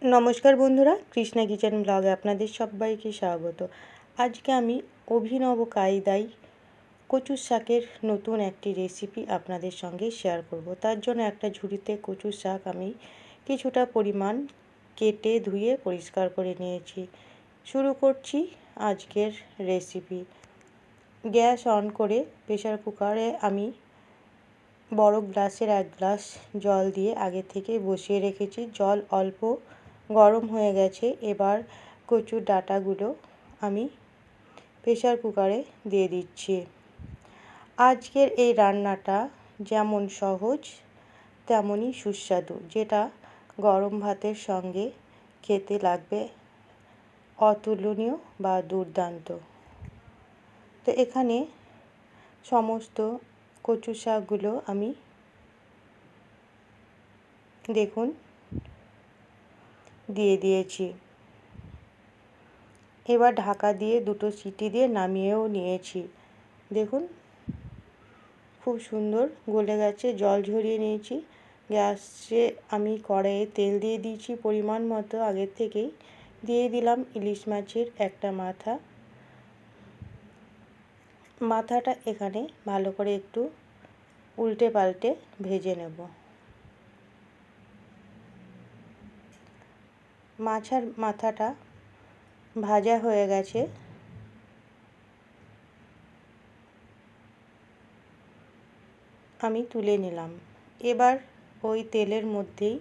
নমস্কার বন্ধুরা, কৃষ্ণা কিচেন ব্লগে আপনাদের সবাইকে স্বাগত। আজকে আমি অভিনব কায়দায় কচুর শাকের নতুন একটি রেসিপি আপনাদের সঙ্গে শেয়ার করব। তার জন্য একটা ঝুড়িতে কচুর শাক আমি কিছুটা পরিমাণ কেটে ধুয়ে পরিষ্কার করে নিয়েছি। শুরু করছি আজকের রেসিপি। গ্যাস অন করে প্রেসার কুকারে আমি বড় গ্লাসের 1 গ্লাস জল দিয়ে আগে থেকে বসিয়ে রেখেছি। জল অল্প গরম হয়ে গেছে। এবার কচুর ডাঁটাগুলো আমি প্রেসার কুকারে দিয়ে দিচ্ছি। আজকের এই রান্নাটা যেমন সহজ তেমনই সুস্বাদু, যেটা গরম ভাতের সঙ্গে খেতে লাগবে অতুলনীয় বা দুর্দান্ত। তো এখানে সমস্ত কচু শাকগুলো আমি দেখুন দিয়ে দিয়েছি। এবার ঢাকা দিয়ে 2টো সিটি দিয়ে নামিয়েও নিয়েছি। দেখুন খুব সুন্দর গলে গেছে। জল ঝরিয়ে নিয়েছি। গ্যাসে আমি কড়াইয়ে তেল দিয়ে দিয়েছি পরিমাণ মতো আগের থেকেই। দিয়ে দিলাম ইলিশ মাছের একটা মাথাটা এখানে ভালো করে একটু উল্টে পাল্টে ভেজে নেব। মাছের মাথাটা ভাজা হয়ে গেছে। আমি তুলে নিলাম। এবার ওই তেলের মধ্যেই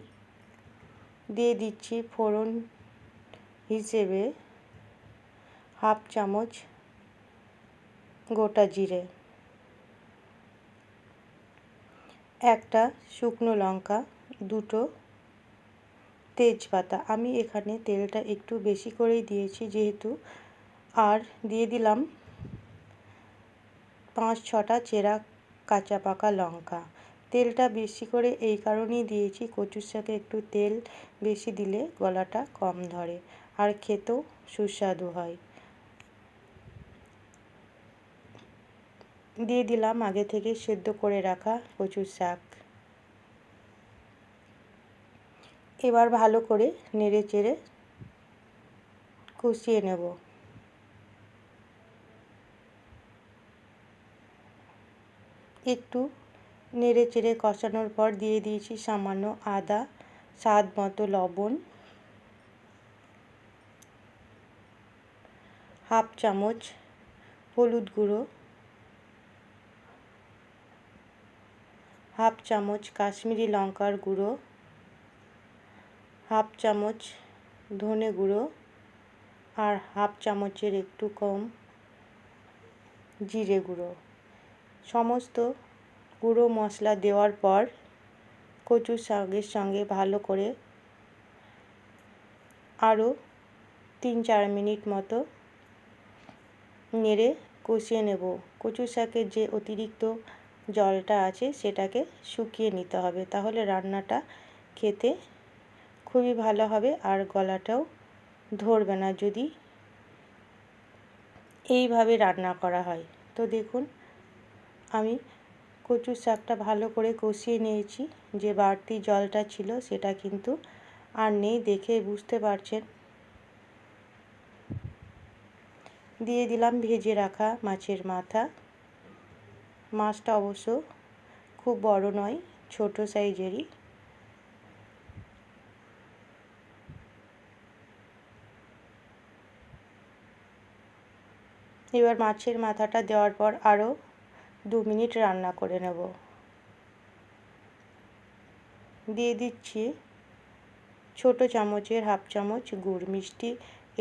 দিয়ে দিচ্ছি ফোড়ন হিসেবে 1/2 চামচ গোটা জিরে, একটা শুকনো লঙ্কা, 2টো তেজপাতা। আমি এখানে তেলটা একটু বেশি করেই দিয়েছি যেহেতু। আর দিয়ে দিলাম 5-6টা চেরা কাঁচা পাকা লঙ্কা। তেলটা বেশি করে এই কারণেই দিয়েছি, কচুর শাকে একটু তেল বেশি দিলে গলাটা কম ধরে আর খেতেও সুস্বাদু হয়। দিয়ে দিলাম আগে থেকে সেদ্ধ করে রাখা কচুর শাক। এবার ভালো করে নেড়ে চেড়ে কষিয়ে নেব। একটু নেড়ে চেড়ে কষানোর পর দিয়ে দিয়েছি সামান্য আদা, স্বাদ মতো লবণ, 1/2 চামচ হলুদ গুঁড়ো, 1/2 চামচ কাশ্মীরি লঙ্কার গুঁড়ো, 1/2 চামচ ধনে গুঁড়ো আর 1/2 চামচের একটু কম জিরে গুঁড়ো। সমস্ত গুঁড়ো মশলা দেওয়ার পর কচুর শাকের সঙ্গে ভালো করে আরও 3-4 মিনিট মতো নেড়ে কষিয়ে নেব। কচুর শাকের যে অতিরিক্ত জলটা আছে সেটাকে শুকিয়ে নিতে হবে, তাহলে রান্নাটা খেতে খুবই ভালো হবে আর গলাটাও ধরবে না যদি এইভাবে রান্না করা হয়। তো দেখুন আমি কচুর শাকটা ভালো করে কষিয়ে নিয়েছি। যে বাড়তি জলটা ছিল সেটা কিন্তু আর নেই, দেখে বুঝতে পারছেন। দিয়ে দিলাম ভেজে রাখা মাছের মাথা। মাছটা অবশ্য খুব বড় নয়, ছোট সাইজেরই। এবার মাছের মাথাটা দেওয়ার পর আরও 2 মিনিট রান্না করে নেব। দিয়ে দিচ্ছি ছোট চামচের 1/2 চামচ গুড়। মিষ্টি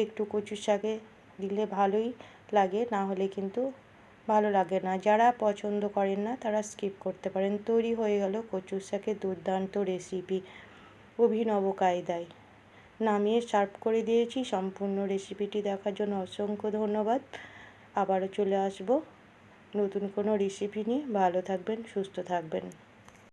একটু কচুর শাকে দিলে ভালোই লাগে, না হলে কিন্তু ভালো লাগে না। যারা পছন্দ করেন না তারা স্কিপ করতে পারেন। তৈরি হয়ে গেল কচুর শাকের দুর্দান্ত রেসিপি অভিনব কায়দায়। নামিয়ে সার্ভ করে দিয়েছি। সম্পূর্ণ রেসিপিটি দেখার জন্য অসংখ্য ধন্যবাদ। আবারও চলে আসব নতুন কোনো রেসিপি নিয়ে। ভালো থাকবেন, সুস্থ থাকবেন।